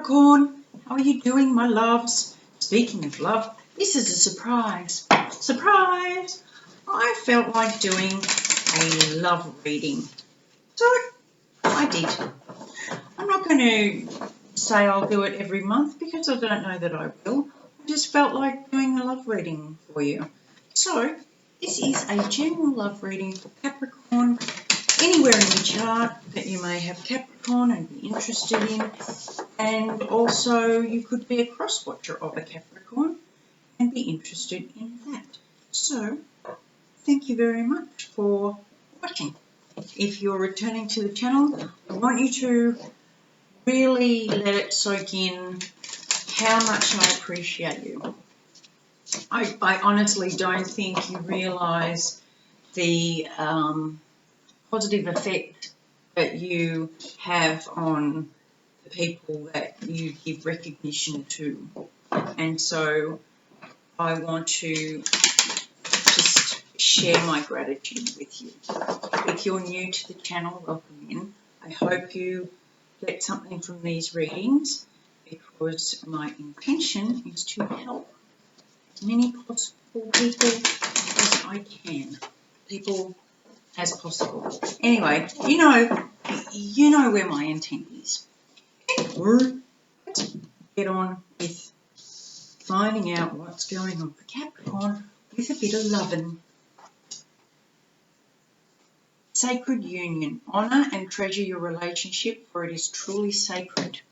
Capricorn, how are you doing, my loves? Speaking of love, this is a surprise. Surprise! I felt like doing a love reading. So I did. I'm not going to say I'll do it every month because I don't know that I will. I just felt like doing a love reading for you. So this is a general love reading for Capricorn. Anywhere in the chart that you may have Capricorn and be interested in, and also you could be a cross-watcher of a Capricorn and be interested in that. So thank you very much for watching. If you're returning to the channel, I want you to really let it soak in how much I appreciate you. I honestly don't think you realise the positive effect that you have on the people that you give recognition to. And so I want to just share my gratitude with you. If you're new to the channel, welcome in. I hope you get something from these readings because my intention is to help as many possible people as I can. People as possible. Anyway, you know where my intent is. Let's get on with finding out what's going on for Capricorn with a bit of loving. Sacred union. Honour and treasure your relationship, for it is truly sacred.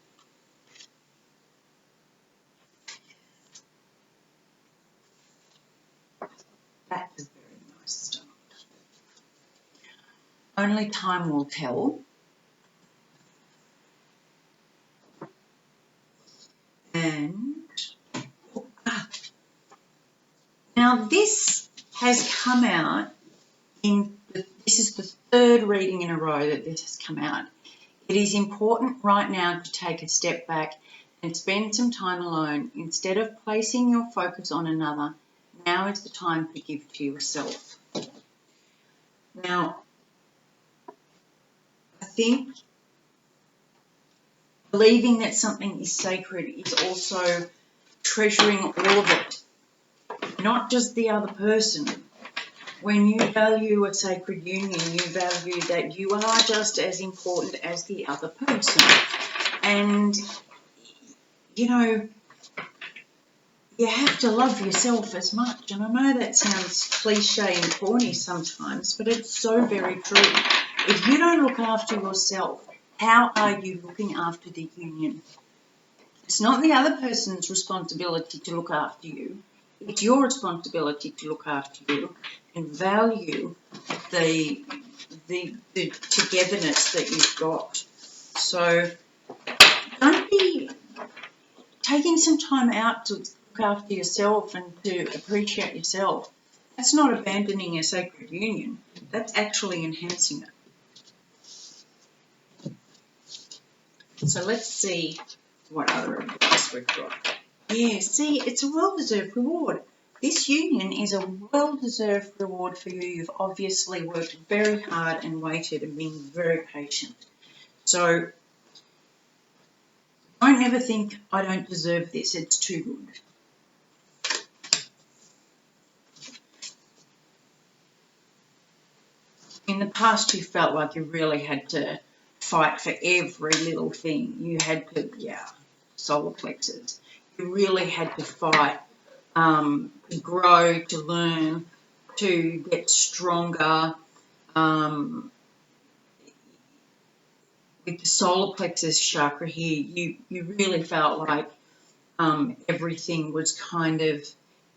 That's a very nice start. Only time will tell. And now this has come out this is the third reading in a row that this has come out. It is important right now to take a step back and spend some time alone. Instead of placing your focus on another, now is the time to give to yourself. Now, I think believing that something is sacred is also treasuring all of it, not just the other person. When you value a sacred union, you value that you are just as important as the other person. And, you know, you have to love yourself as much. And I know that sounds cliche and corny sometimes, but it's so very true. If you don't look after yourself, how are you looking after the union? It's not the other person's responsibility to look after you. It's your responsibility to look after you and value the togetherness that you've got. So don't be taking some time out to look after yourself and to appreciate yourself. That's not abandoning a sacred union. That's actually enhancing it. So let's see what other advice we've got. Yeah, see, it's a well-deserved reward. This union is a well-deserved reward for you. You've obviously worked very hard and waited and been very patient. So don't ever think, I don't deserve this, it's too good. In the past, you felt like you really had to fight for every little thing. You had to, solar plexus. You really had to fight, to grow, to learn, to get stronger. With the solar plexus chakra here, you really felt like everything was kind of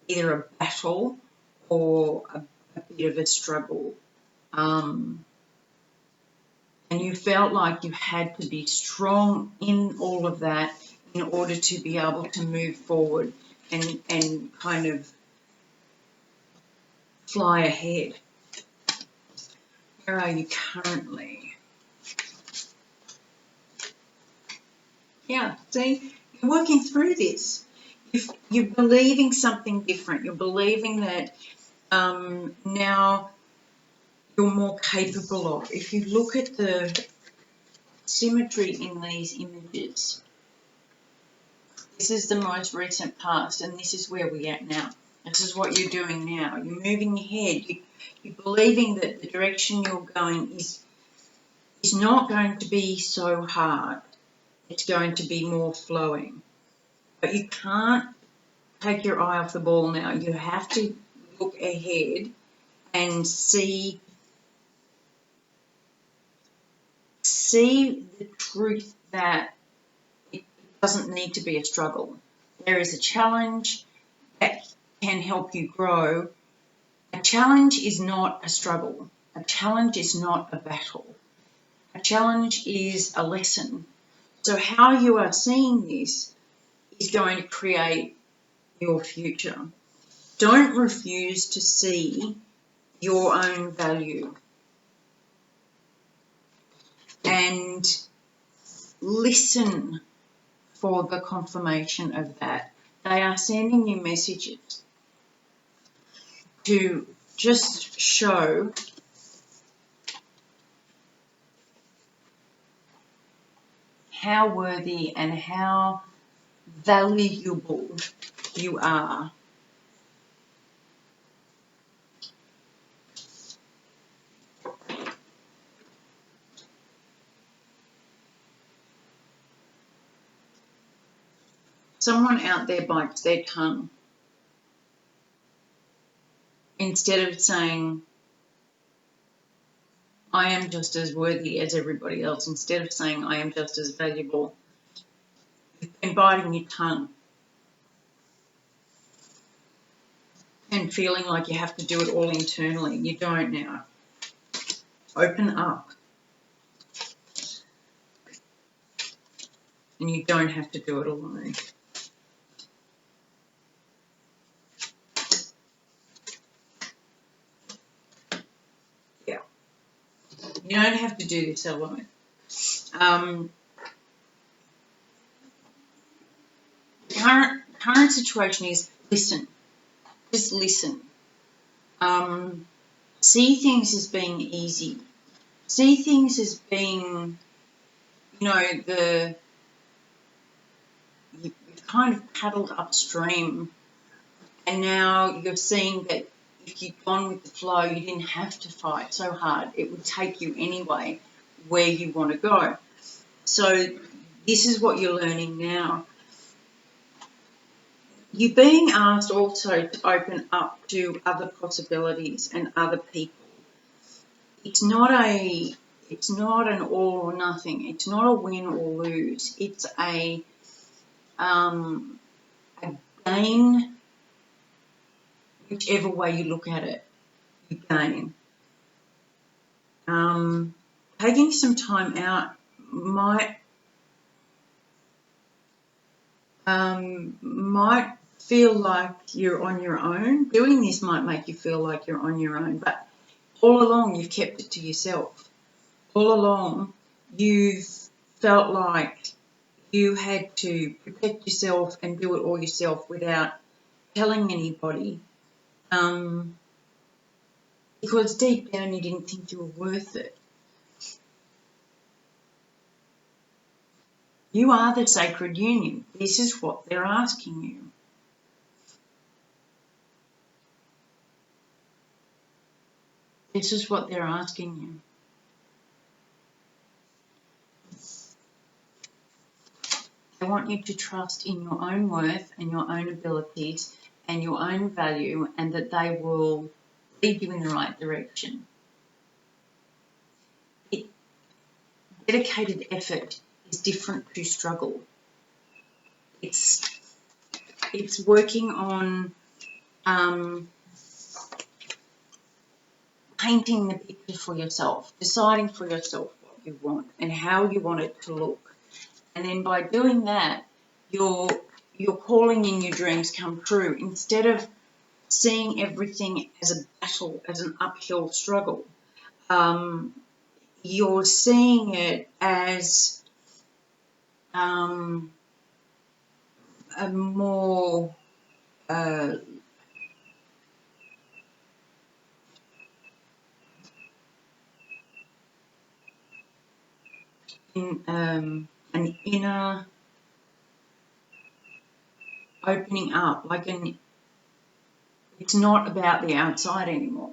either a battle or a bit of a struggle. And you felt like you had to be strong in all of that in order to be able to move forward and kind of fly ahead. Where are you currently? Yeah, see, you're working through this. You're believing something different. You're believing that now you're more capable of. If you look at the symmetry in these images, This is the most recent past, and this is where we're at now. This is what you're doing now. You're moving ahead. You're believing that the direction you're going is not going to be so hard. It's going to be more flowing. But you can't take your eye off the ball now. You have to look ahead and see the truth that it doesn't need to be a struggle. There is a challenge that can help you grow. A challenge is not a struggle. A challenge is not a battle. A challenge is a lesson. So how you are seeing this is going to create your future. Don't refuse to see your own value. And listen for the confirmation of that. They are sending you messages to just show how worthy and how valuable you are. Someone out there bites their tongue instead of saying, I am just as worthy as everybody else, instead of saying, I am just as valuable. You've been biting your tongue and feeling like you have to do it all internally. You don't now. Open up. And you don't have to do it alone. Yeah. You don't have to do this alone. Current situation is listen. Just listen. See things as being easy. See things as being, you've kind of paddled upstream, and now you're seeing that if you'd gone with the flow, you didn't have to fight so hard. It would take you anyway where you want to go. So this is what you're learning now. You're being asked also to open up to other possibilities and other people. It's not an all or nothing. It's not a win or lose. It's a gain, whichever way you look at it, you gain. Taking some time out might feel like you're on your own. Doing this might make you feel like you're on your own, but all along you've kept it to yourself. All along you've felt like you had to protect yourself and do it all yourself without telling anybody, because deep down you didn't think you were worth it. You are the sacred union. This is what they're asking you. This is what they're asking you. They want you to trust in your own worth and your own abilities and your own value, and that they will lead you in the right direction. Dedicated effort is different to struggle. It's working on painting the picture for yourself, deciding for yourself what you want and how you want it to look. And then by doing that, you're calling in your dreams come true, instead of seeing everything as a battle, as an uphill struggle. You're seeing it as a more an inner opening up, it's not about the outside anymore.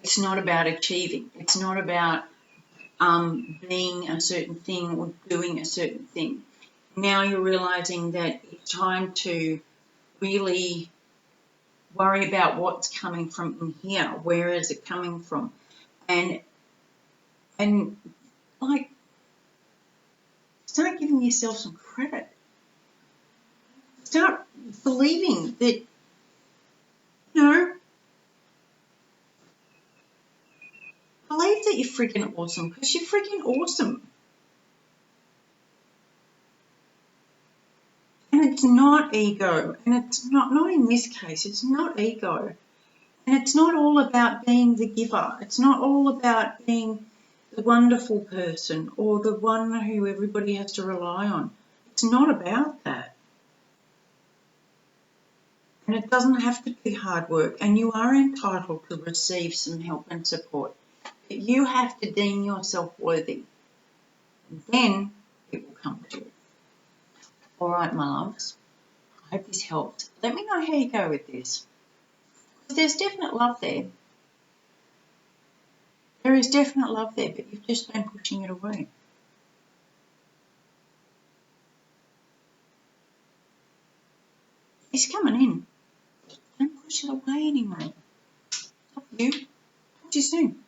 It's not about achieving. It's not about being a certain thing or doing a certain thing. Now you're realizing that it's time to really worry about what's coming from in here. Where is it coming from? And like, start giving yourself some credit. Start believing that, believe that you're freaking awesome, because you're freaking awesome. And it's not ego, and it's not in this case, it's not ego. And it's not all about being the giver. It's not all about being the wonderful person or the one who everybody has to rely on. It's not about that. And it doesn't have to be hard work, and you are entitled to receive some help and support. But you have to deem yourself worthy. And then it will come to you. All right, my loves. I hope this helped. Let me know how you go with this. There's definite love there. There is definite love there, but you've just been pushing it away. It's coming in. Don't push it away anymore. Love you. Talk to you soon.